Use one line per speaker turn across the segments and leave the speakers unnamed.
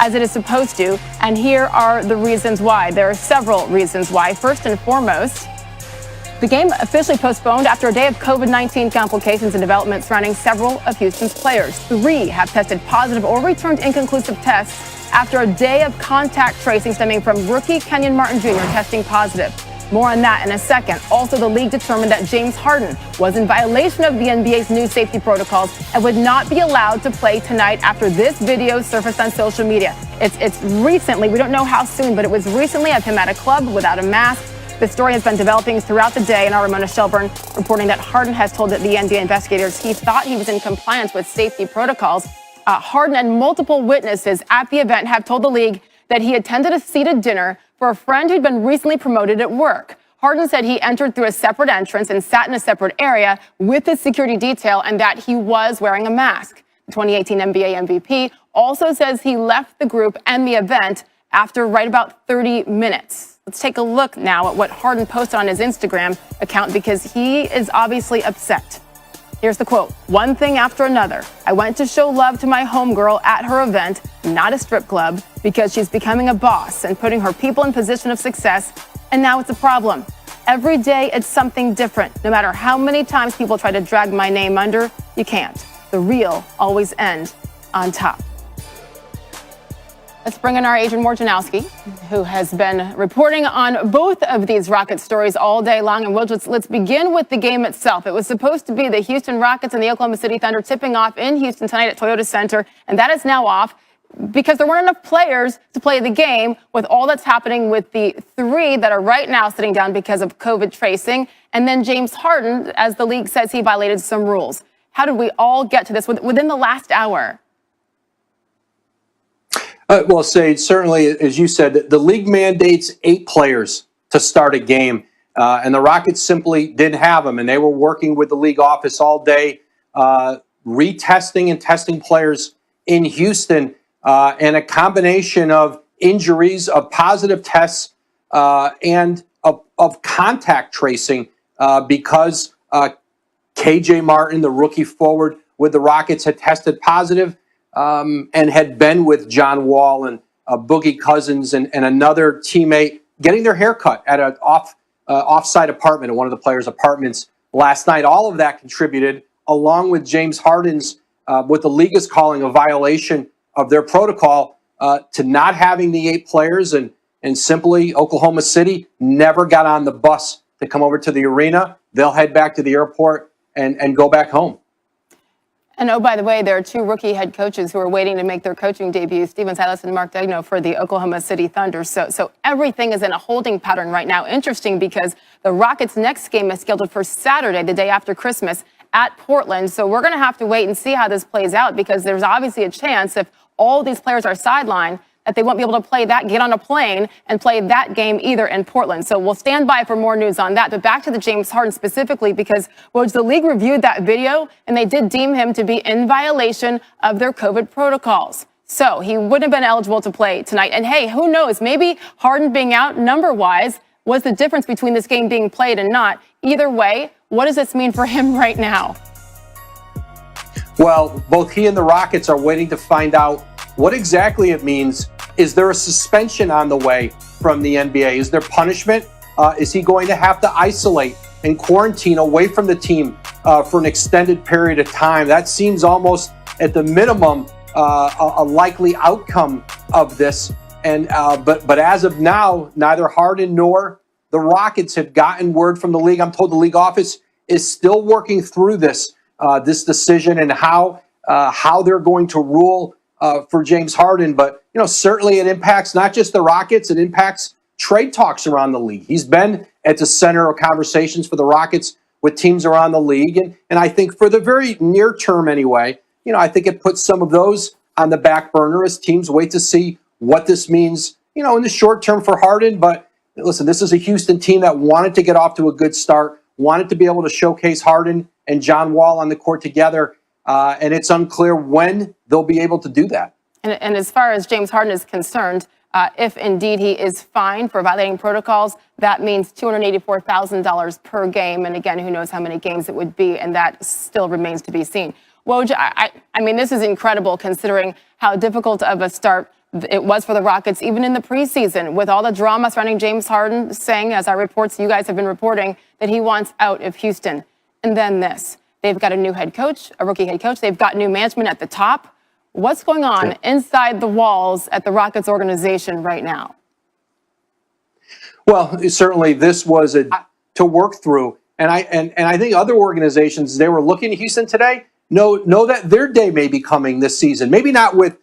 as it is supposed to. And here are the reasons why. There are several reasons why. First and foremost, the game officially postponed after a day of COVID-19 complications and developments surrounding several of Houston's players. 3 have tested positive or returned inconclusive tests after a day of contact tracing stemming from rookie Kenyon Martin Jr. testing positive. More on that in a second. Also, the league determined that James Harden was in violation of the NBA's new safety protocols and would not be allowed to play tonight after this video surfaced on social media. It's recently, we don't know how soon, but it was recently of him at a club without a mask. The story has been developing throughout the day, and our Ramona Shelburne reporting that Harden has told the NBA investigators he thought he was in compliance with safety protocols. Harden and multiple witnesses at the event have told the league that he attended a seated dinner for a friend who'd been recently promoted at work. Harden said he entered through a separate entrance and sat in a separate area with his security detail and that he was wearing a mask. The 2018 NBA MVP also says he left the group and the event after right about 30 minutes. Let's take a look now at what Harden posted on his Instagram account because he is obviously upset. Here's the quote. "One thing after another. I went to show love to my homegirl at her event, not a strip club, because she's becoming a boss and putting her people in position of success. And now it's a problem. Every day it's something different. No matter how many times people try to drag my name under, you can't. The real always end on top." Let's bring in our Adrian Wojnarowski, who has been reporting on both of these Rocket stories all day long. And let's begin with the game itself. It was supposed to be the Houston Rockets and the Oklahoma City Thunder tipping off in Houston tonight at Toyota Center, and that is now off because there weren't enough players to play the game with all that's happening with the 3 that are right now sitting down because of COVID tracing. And then James Harden, as the league says, he violated some rules. How did we all get to this within the last hour?
Well, Sage, certainly, as you said, the league mandates 8 players to start a game, and the Rockets simply didn't have them, and they were working with the league office all day, retesting and testing players in Houston, and a combination of injuries, of positive tests, and of contact tracing because KJ Martin, the rookie forward with the Rockets, had tested positive. And had been with John Wall and Boogie Cousins and another teammate getting their hair cut at an offsite apartment at one of the players' apartments last night. All of that contributed, along with James Harden's, what the league is calling a violation of their protocol, to not having the 8 players. And simply, Oklahoma City never got on the bus to come over to the arena. They'll head back to the airport and go back home.
And oh, by the way, there are 2 rookie head coaches who are waiting to make their coaching debuts, Steven Silas and Mark Daigneault for the Oklahoma City Thunder. So everything is in a holding pattern right now. Interesting because the Rockets' next game is scheduled for Saturday, the day after Christmas, at Portland. So we're going to have to wait and see how this plays out because there's obviously a chance if all these players are sidelined that they won't be able to play that, get on a plane and play that game either in Portland. So we'll stand by for more news on that. But back to the James Harden specifically, because the league reviewed that video and they did deem him to be in violation of their COVID protocols. So he wouldn't have been eligible to play tonight. And hey, who knows? Maybe Harden being out number-wise was the difference between this game being played and not. Either way, what does this mean for him right now?
Well, both he and the Rockets are waiting to find out what exactly it means. Is there a suspension on the way from the NBA? Is there punishment? Is he going to have to isolate and quarantine away from the team for an extended period of time? That seems almost, at the minimum, a likely outcome of this. And but as of now, neither Harden nor the Rockets have gotten word from the league. I'm told the league office is still working through this decision and how they're going to rule for James Harden. But certainly it impacts not just the Rockets, it impacts trade talks around the league. He's been at the center of conversations for the Rockets with teams around the league. And I think for the very near term anyway, I think it puts some of those on the back burner as teams wait to see what this means, in the short term for Harden. But listen, this is a Houston team that wanted to get off to a good start, wanted to be able to showcase Harden and John Wall on the court together. And it's unclear when they'll be able to do that.
And as far as James Harden is concerned, if indeed he is fined for violating protocols, that means $284,000 per game. And again, who knows how many games it would be, and that still remains to be seen. Woj, I mean, this is incredible considering how difficult of a start it was for the Rockets, even in the preseason, with all the drama surrounding James Harden saying, as our reports, you guys have been reporting, that he wants out of Houston. And then this. They've got a new head coach, a rookie head coach. They've got new management at the top. What's going on inside the walls at the Rockets organization right now?
Well, certainly this was a to work through. And I think other organizations, they were looking at Houston today, know that their day may be coming this season. Maybe not with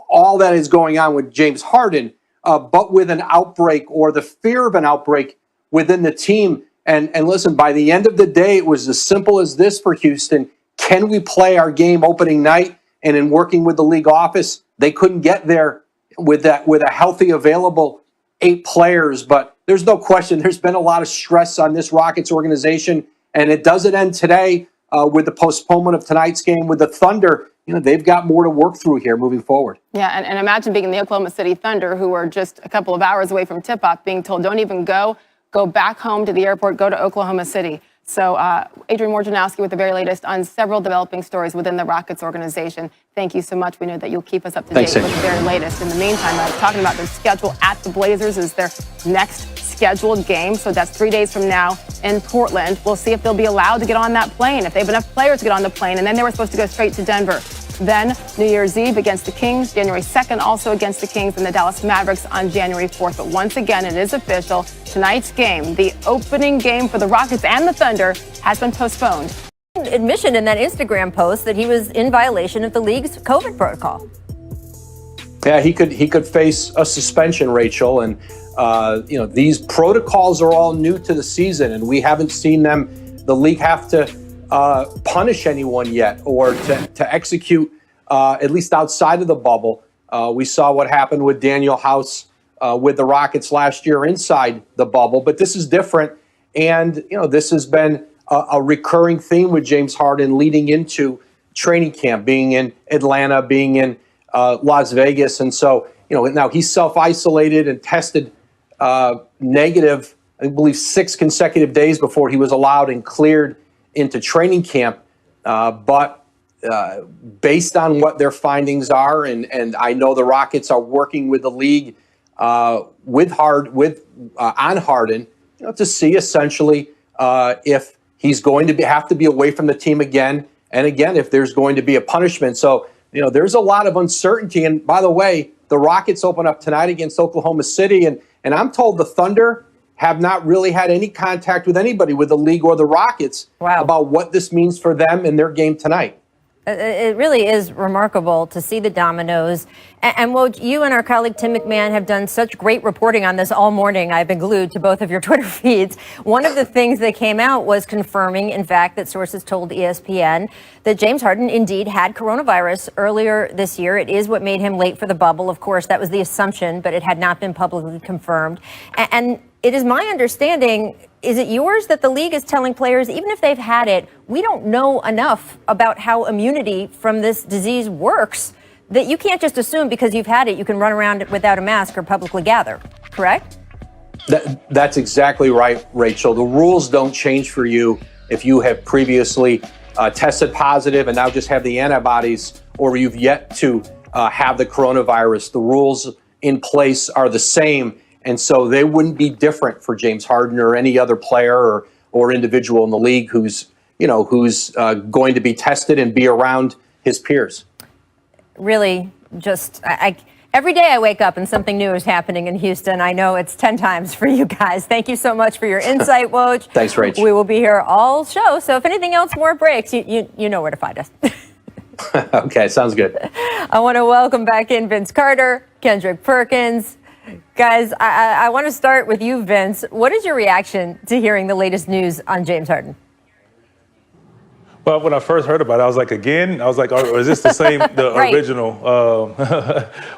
all that is going on with James Harden, but with an outbreak or the fear of an outbreak within the team. And listen, by the end of the day, it was as simple as this for Houston. Can we play our game opening night? And in working with the league office, they couldn't get there with a healthy, available 8 players. But there's no question there's been a lot of stress on this Rockets organization. And it doesn't end today with the postponement of tonight's game with the Thunder. They've got more to work through here moving forward.
Yeah, and imagine being in the Oklahoma City Thunder, who are just a couple of hours away from tip-off, being told, don't even go back home to the airport, go to Oklahoma City. So Adrian Wojnarowski with the very latest on several developing stories within the Rockets organization. Thank you so much. We know that you'll keep us up to date with the very latest. In the meantime, I was talking about their schedule at the Blazers is their next scheduled game. So that's 3 days from now in Portland. We'll see if they'll be allowed to get on that plane, if they have enough players to get on the plane. And then they were supposed to go straight to Denver. Then New Year's Eve against the Kings, January 2nd also against the Kings, and the Dallas Mavericks on January 4th. But once again, it is official. Tonight's game, the opening game for the Rockets and the Thunder, has been postponed.
Admission in that Instagram post that he was in violation of the league's COVID protocol.
Yeah, he could face a suspension, Rachel. And, these protocols are all new to the season, and we haven't seen the league have to punish anyone yet or to execute, at least outside of the bubble. We saw what happened with Daniel House with the Rockets last year inside the bubble, but this is different. And, this has been a recurring theme with James Harden leading into training camp, being in Atlanta, being in Las Vegas. And so, now he's self-isolated and tested negative, I believe, 6 consecutive days before he was allowed and cleared into training camp. But based on what their findings are, and I know the Rockets are working with the league on Harden, to see essentially if he's going to have to be away from the team again, and again, if there's going to be a punishment. So, there's a lot of uncertainty. And by the way, the Rockets open up tonight against Oklahoma City, and I'm told the Thunder have not really had any contact with anybody with the league or the Rockets about what this means for them in their game tonight.
It really is remarkable to see the dominoes. And Woj, you and our colleague Tim McMahon have done such great reporting on this all morning. I've been glued to both of your Twitter feeds. One of the things that came out was confirming, in fact, that sources told ESPN that James Harden indeed had coronavirus earlier this year. It is what made him late for the bubble. Of course, that was the assumption, but it had not been publicly confirmed. And it is my understanding, is it yours, that the league is telling players, even if they've had it, we don't know enough about how immunity from this disease works, that you can't just assume because you've had it, you can run around without a mask or publicly gather, correct?
That's exactly right, Rachel. The rules don't change for you if you have previously tested positive and now just have the antibodies, or you've yet to have the coronavirus. The rules in place are the same. And so they wouldn't be different for James Harden or any other player or individual in the league who's going to be tested and be around his peers.
Really, just every day I wake up and something new is happening in Houston. I know it's 10 times for you guys. Thank you so much for your insight, Woj.
Thanks, Rach.
We will be here all show. So if anything else more breaks, you know where to find us.
Okay, sounds good.
I want to welcome back in Vince Carter, Kendrick Perkins. Guys, I want to start with you, Vince. What is your reaction to hearing the latest news on James Harden?
Well, when I first heard about it, I was like, again? I was like, is this the same, the
Right.
original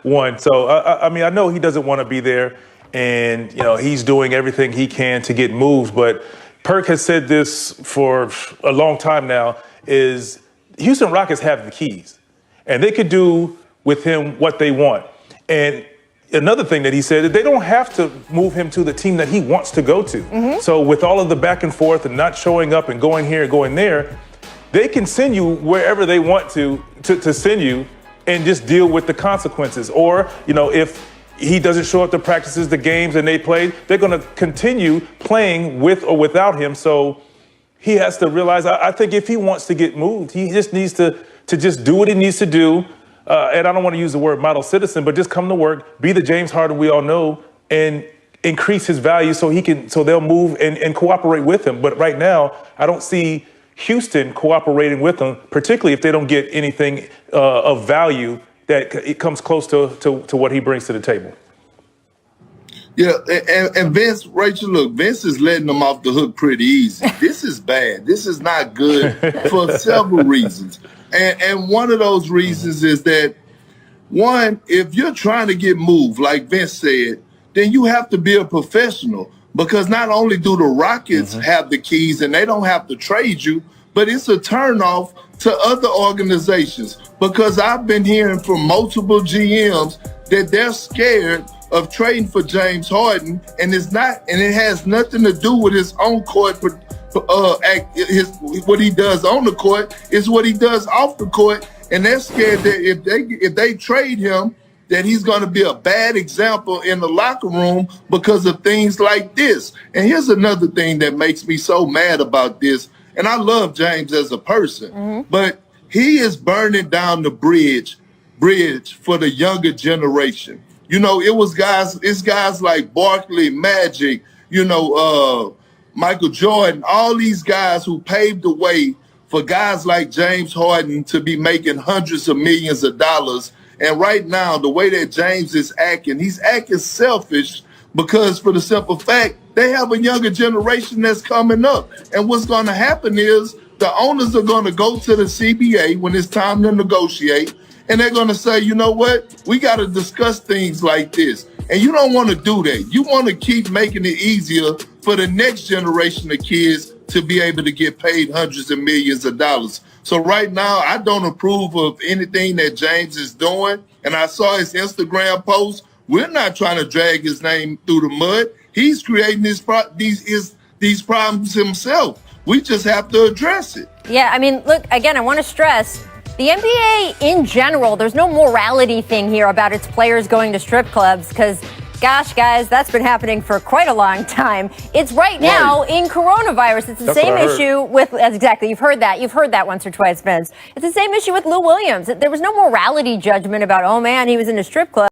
one? So, I mean, I know he doesn't want to be there, and, he's doing everything he can to get moved. But Perk has said this for a long time now, is Houston Rockets have the keys, and they could do with him what they want. And another thing that he said, that they don't have to move him to the team that he wants to go to. Mm-hmm. So with all of the back and forth and not showing up and going here and going there, they can send you wherever they want to send you. and just deal with the consequences. Or, if he doesn't show up to practices, the games, and they play, they're going to continue playing with or without him. So he has to realize, I think if he wants to get moved, he just needs to just do what he needs to do. And I don't want to use the word model citizen, but just come to work, be the James Harden we all know, and increase his value so they'll move and cooperate with him. But right now, I don't see Houston cooperating with him, particularly if they don't get anything of value that it comes close to what he brings to the table.
Yeah, and Vince, Rachel, look, Vince is letting them off the hook pretty easy. This is bad. This is not good for several reasons. And one of those reasons is that, one, if you're trying to get moved, like Vince said, then you have to be a professional, because not only do the Rockets have the keys and they don't have to trade you, but it's a turnoff to other organizations, because I've been hearing from multiple GMs that they're scared of trading for James Harden, and it has nothing to do with his own court. What he does on the court is what he does off the court, and they're scared that if they trade him, that he's going to be a bad example in the locker room because of things like this. And here's another thing that makes me so mad about this. And I love James as a person, but he is burning down the bridge for the younger generation. It's guys like Barkley, Magic, Michael Jordan, all these guys who paved the way for guys like James Harden to be making hundreds of millions of dollars. And right now, the way that James is acting, he's acting selfish, because for the simple fact, they have a younger generation that's coming up. And what's going to happen is the owners are going to go to the CBA when it's time to negotiate, and they're going to say, you know what, we got to discuss things like this. And you don't want to do that. You want to keep making it easier for the next generation of kids to be able to get paid hundreds of millions of dollars. So right now, I don't approve of anything that James is doing. And I saw his Instagram post. We're not trying to drag his name through the mud. He's creating these problems himself. We just have to address it.
Yeah, I mean, look, again, I want to stress, the NBA in general, there's no morality thing here about its players going to strip clubs, because, gosh, guys, that's been happening for quite a long time. It's right now in coronavirus. It's the same issue with, exactly, you've heard that once or twice, Vince. It's the same issue with Lou Williams. There was no morality judgment about, oh, man, he was in a strip club.